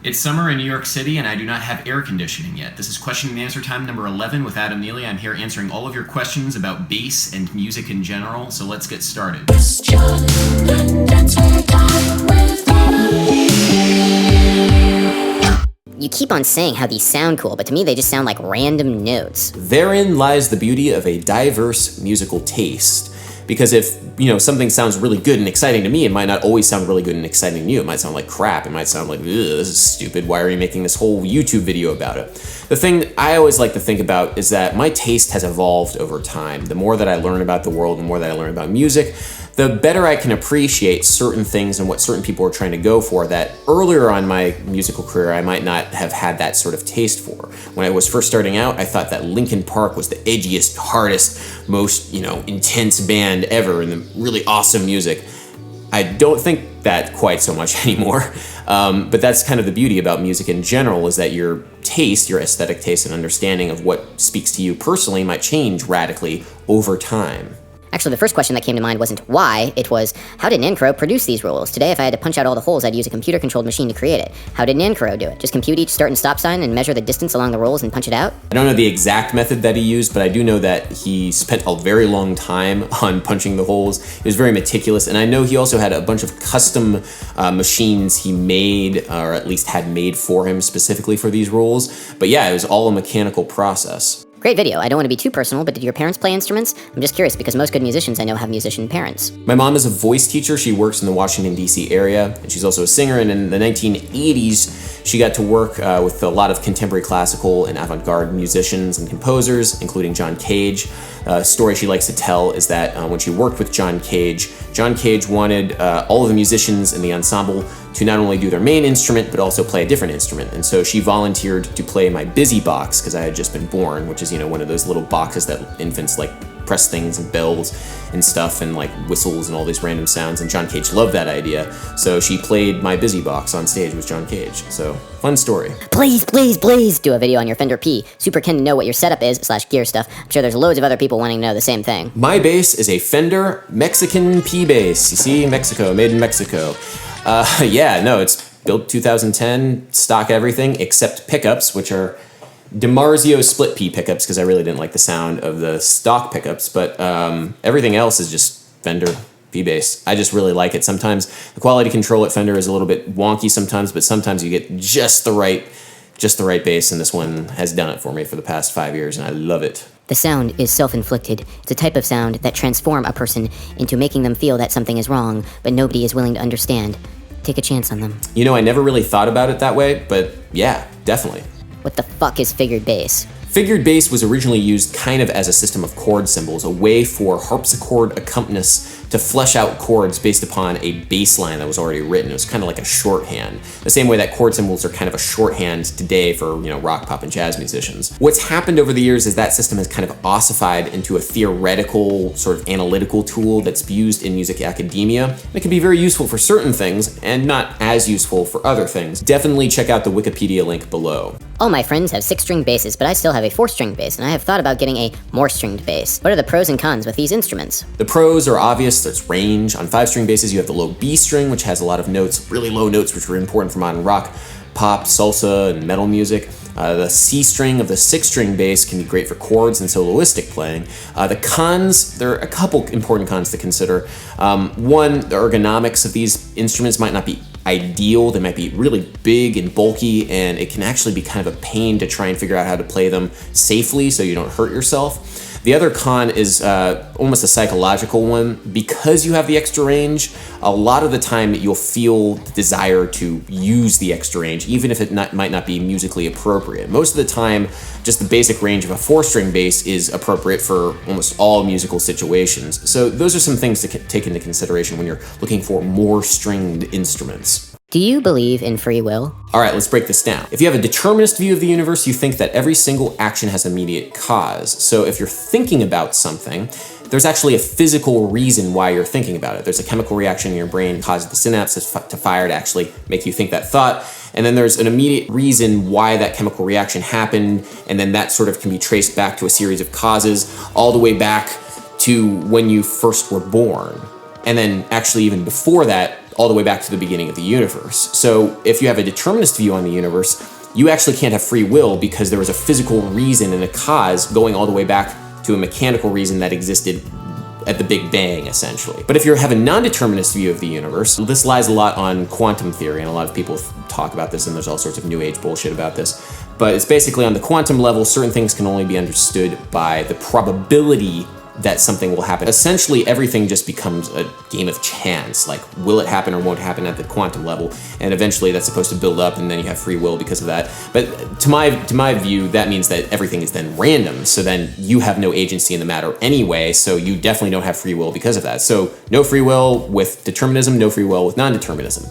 It's summer in New York City, and I do not have air conditioning yet. This is question and answer time number 11 with Adam Neely. I'm here answering all of your questions about bass and music in general, so let's get started. You keep on saying how these sound cool, but to me they just sound like random notes. Therein lies the beauty of a diverse musical taste. Because if, something sounds really good and exciting to me, it might not always sound really good and exciting to you. It might sound like crap. It might sound like, this is stupid. Why are you making this whole YouTube video about it? The thing that I always like to think about is that my taste has evolved over time. The more that I learn about the world, the more that I learn about music, the better I can appreciate certain things and what certain people are trying to go for that earlier on my musical career I might not have had that sort of taste for. When I was first starting out, I thought that Linkin Park was the edgiest, hardest, most, intense band ever and the really awesome music. I don't think that quite so much anymore, but that's kind of the beauty about music in general, is that your taste, your aesthetic taste and understanding of what speaks to you personally might change radically over time. Actually, the first question that came to mind wasn't why, it was, how did Nancro produce these rules? Today, if I had to punch out all the holes, I'd use a computer-controlled machine to create it. How did Nancro do it? Just compute each start and stop sign and measure the distance along the rolls and punch it out? I don't know the exact method that he used, but I do know that he spent a very long time on punching the holes. He was very meticulous, and I know he also had a bunch of custom machines he made, or at least had made for him specifically for these rules. But yeah, it was all a mechanical process. Great video. I don't want to be too personal, but did your parents play instruments? I'm just curious because most good musicians I know have musician parents. My mom is a voice teacher. She works in the Washington, D.C. area, and she's also a singer. And in the 1980s, she got to work with a lot of contemporary classical and avant-garde musicians and composers, including John Cage. A story she likes to tell is that when she worked with John Cage wanted all of the musicians in the ensemble to not only do their main instrument, but also play a different instrument. And so she volunteered to play my busy box, because I had just been born, which is, one of those little boxes that infants like press things and bells and stuff and like whistles and all these random sounds. And John Cage loved that idea. So she played my busy box on stage with John Cage. So fun story. Please do a video on your Fender P. Super keen to know what your setup is / gear stuff. I'm sure there's loads of other people wanting to know the same thing. My bass is a Fender Mexican P bass. You see, Mexico, made in Mexico. It's built 2010, stock everything except pickups, which are DiMarzio split P pickups, because I really didn't like the sound of the stock pickups, but everything else is just Fender P bass. I just really like it. Sometimes the quality control at Fender is a little bit wonky sometimes, but sometimes you get just the right bass, and this one has done it for me for the past 5 years, and I love it. The sound is self-inflicted. It's a type of sound that transforms a person into making them feel that something is wrong, but nobody is willing to understand. Take a chance on them. I never really thought about it that way, but yeah, definitely. What the fuck is figured bass? Figured bass was originally used kind of as a system of chord symbols, a way for harpsichord accompanists to flesh out chords based upon a bass line that was already written. It was kind of like a shorthand. The same way that chord symbols are kind of a shorthand today for, rock, pop, and jazz musicians. What's happened over the years is that system has kind of ossified into a theoretical, sort of analytical tool that's used in music academia. It can be very useful for certain things and not as useful for other things. Definitely check out the Wikipedia link below. All my friends have 6-string basses, but I still have a 4-string bass, and I have thought about getting a more stringed bass. What are the pros and cons with these instruments? The pros are obvious. There's range. On 5-string basses, you have the low B string, which has a lot of notes, really low notes, which are important for modern rock, pop, salsa, and metal music. The C string of the 6-string bass can be great for chords and soloistic playing. The cons, there are a couple important cons to consider. One, the ergonomics of these instruments might not be ideal. They might be really big and bulky, and it can actually be kind of a pain to try and figure out how to play them safely so you don't hurt yourself. The other con is almost a psychological one. Because you have the extra range, a lot of the time you'll feel the desire to use the extra range, even if it might not be musically appropriate. Most of the time, just the basic range of a 4-string bass is appropriate for almost all musical situations. So those are some things to take into consideration when you're looking for more stringed instruments. Do you believe in free will? All right, let's break this down. If you have a determinist view of the universe, you think that every single action has immediate cause. So if you're thinking about something, there's actually a physical reason why you're thinking about it. There's a chemical reaction in your brain that causes the synapses to fire to actually make you think that thought. And then there's an immediate reason why that chemical reaction happened. And then that sort of can be traced back to a series of causes all the way back to when you first were born. And then actually even before that, all the way back to the beginning of the universe. So if you have a determinist view on the universe, you actually can't have free will because there was a physical reason and a cause going all the way back to a mechanical reason that existed at the Big Bang, essentially. But if you have a non-determinist view of the universe, this lies a lot on quantum theory, and a lot of people talk about this, and there's all sorts of new age bullshit about this. But it's basically on the quantum level, certain things can only be understood by the probability that something will happen. Essentially, everything just becomes a game of chance. Like, will it happen or won't happen at the quantum level? And eventually that's supposed to build up, and then you have free will because of that. But to my view, that means that everything is then random. So then you have no agency in the matter anyway, so you definitely don't have free will because of that. So no free will with determinism, no free will with non-determinism.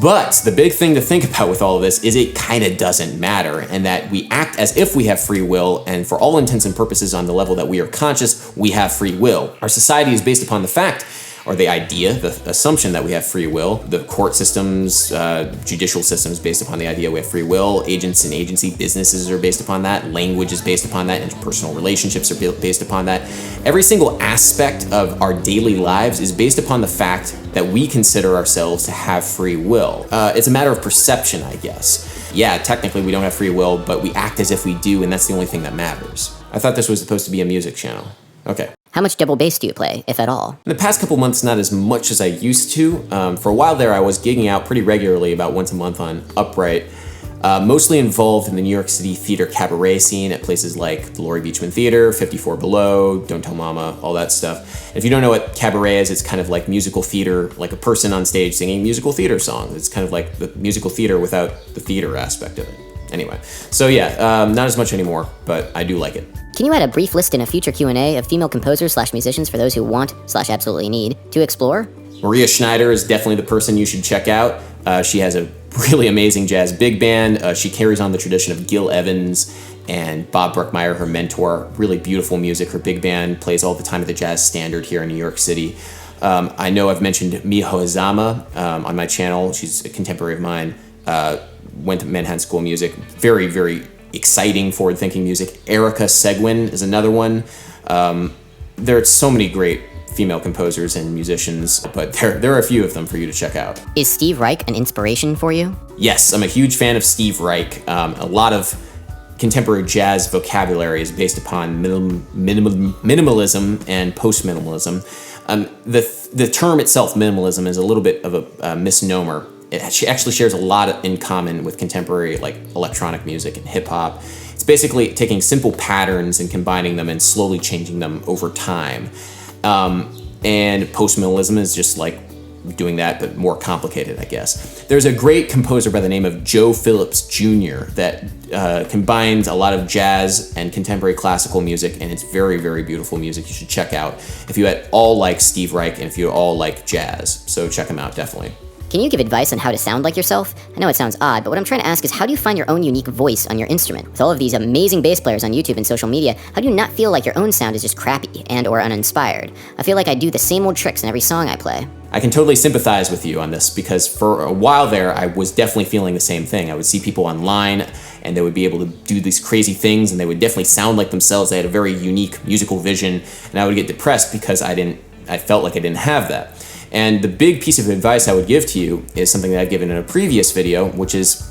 But the big thing to think about with all of this is it kind of doesn't matter, and that we act as if we have free will, and for all intents and purposes on the level that we are conscious, we have free will. Our society is based upon the fact, or the idea, the assumption that we have free will. The court systems, judicial systems based upon the idea we have free will. Agents and agency businesses are based upon that. Language is based upon that. Interpersonal relationships are based upon that. Every single aspect of our daily lives is based upon the fact that we consider ourselves to have free will. It's a matter of perception, I guess. Yeah, technically we don't have free will, but we act as if we do, and that's the only thing that matters. I thought this was supposed to be a music channel. Okay. How much double bass do you play, if at all? In the past couple months, not as much as I used to. For a while there, I was gigging out pretty regularly, about once a month on Upright. Mostly involved in the New York City theater cabaret scene at places like the Laurie Beachman Theater, 54 Below, Don't Tell Mama, all that stuff. If you don't know what cabaret is, it's kind of like musical theater, like a person on stage singing musical theater songs. It's kind of like the musical theater without the theater aspect of it. Anyway, so yeah, not as much anymore, but I do like it. Can you add a brief list in a future Q&A of female composers/musicians for those who want/absolutely need to explore? Maria Schnieder is definitely the person you should check out. She has a really amazing jazz big band. She carries on the tradition of Gil Evans and Bob Bruckmeyer, her mentor. Really beautiful music. Her big band plays all the time at the Jazz Standard here in New York City. I know I've mentioned Miho Hazama on my channel. She's a contemporary of mine. Went to Manhattan School of Music. Very, very exciting, forward-thinking music. Erica Seguine is another one. There are so many great female composers and musicians, but there are a few of them for you to check out. Is Steve Reich an inspiration for you? Yes, I'm a huge fan of Steve Reich. A lot of contemporary jazz vocabulary is based upon minimalism and post-minimalism. The term itself, minimalism, is a little bit of a misnomer. She actually shares a lot in common with contemporary like electronic music and hip hop. It's basically taking simple patterns and combining them and slowly changing them over time. And post-minimalism is just like doing that, but more complicated, I guess. There's a great composer by the name of Joe Phillips Jr. that combines a lot of jazz and contemporary classical music, and it's very, very beautiful music you should check out if you at all like Steve Reich and if you all like jazz. So check him out, definitely. Can you give advice on how to sound like yourself? I know it sounds odd, but what I'm trying to ask is how do you find your own unique voice on your instrument? With all of these amazing bass players on YouTube and social media, how do you not feel like your own sound is just crappy and or uninspired? I feel like I do the same old tricks in every song I play. I can totally sympathize with you on this because for a while there, I was definitely feeling the same thing. I would see people online and they would be able to do these crazy things and they would definitely sound like themselves. They had a very unique musical vision, and I would get depressed because I felt like I didn't have that. And the big piece of advice I would give to you is something that I've given in a previous video, which is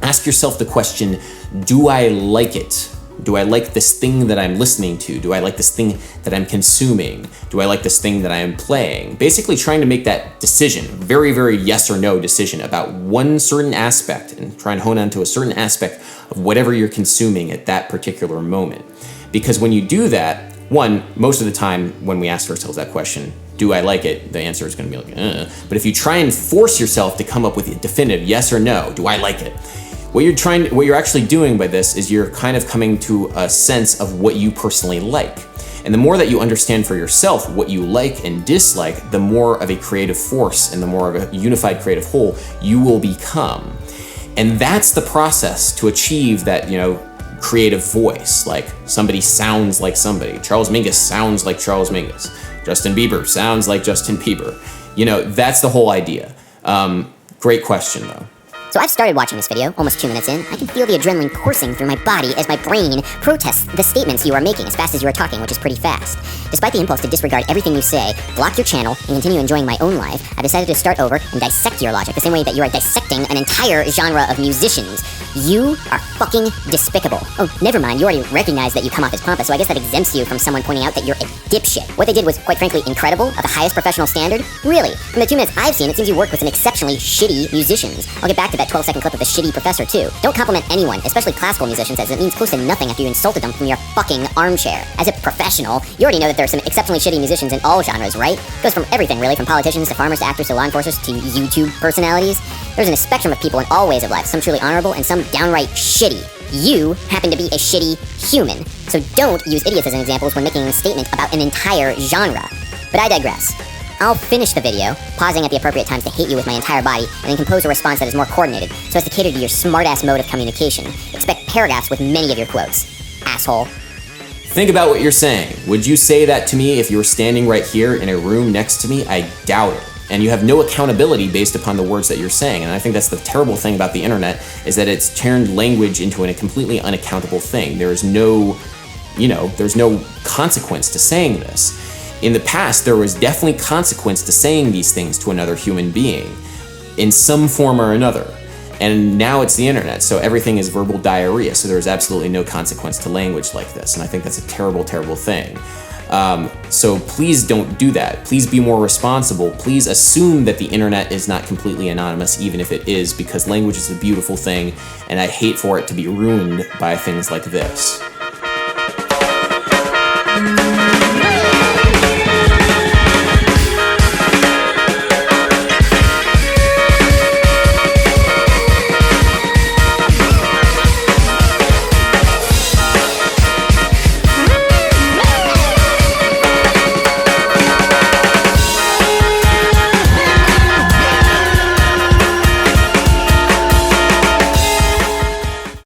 ask yourself the question, do I like it? Do I like this thing that I'm listening to? Do I like this thing that I'm consuming? Do I like this thing that I am playing? Basically trying to make that decision, very, very yes or no decision about one certain aspect and try and hone on to a certain aspect of whatever you're consuming at that particular moment. Because when you do that, one, most of the time when we ask ourselves that question, do I like it? The answer is going to be like, But if you try and force yourself to come up with a definitive yes or no, do I like it? What you're actually doing by this is you're kind of coming to a sense of what you personally like. And the more that you understand for yourself what you like and dislike, the more of a creative force and the more of a unified creative whole you will become. And that's the process to achieve that, creative voice. Like somebody sounds like somebody. Charles Mingus sounds like Charles Mingus. Justin Bieber sounds like Justin Bieber. That's the whole idea. Great question, though. So I've started watching this video, almost 2 minutes in. I can feel the adrenaline coursing through my body as my brain protests the statements you are making as fast as you are talking, which is pretty fast. Despite the impulse to disregard everything you say, block your channel, and continue enjoying my own life, I decided to start over and dissect your logic the same way that you are dissecting an entire genre of musicians. You are fucking despicable. Oh, never mind, you already recognize that you come off as pompous, so I guess that exempts you from someone pointing out that you're a dipshit. What they did was, quite frankly, incredible, of the highest professional standard. Really, from the 2 minutes I've seen, it seems you work with some exceptionally shitty musicians. I'll get back to that 12-second clip of the shitty professor, too. Don't compliment anyone, especially classical musicians, as it means close to nothing after you insulted them from your fucking armchair. As a professional, you already know that there are some exceptionally shitty musicians in all genres, right? It goes from everything, really, from politicians to farmers to actors to law enforcers to YouTube personalities. There's a spectrum of people in all ways of life, some truly honorable and some downright shitty. You happen to be a shitty human, so don't use idiots as an example when making a statement about an entire genre. But I digress. I'll finish the video, pausing at the appropriate times to hate you with my entire body, and then compose a response that is more coordinated, so as to cater to your smart-ass mode of communication. Expect paragraphs with many of your quotes. Asshole. Think about what you're saying. Would you say that to me if you were standing right here in a room next to me? I doubt it. And you have no accountability based upon the words that you're saying. And I think that's the terrible thing about the internet, is that it's turned language into a completely unaccountable thing. There's no consequence to saying this. In the past, there was definitely consequence to saying these things to another human being in some form or another. And now it's the internet, so everything is verbal diarrhea, so there's absolutely no consequence to language like this. And I think that's a terrible, terrible thing. So please don't do that. Please be more responsible. Please assume that the internet is not completely anonymous, even if it is, because language is a beautiful thing, and I hate for it to be ruined by things like this.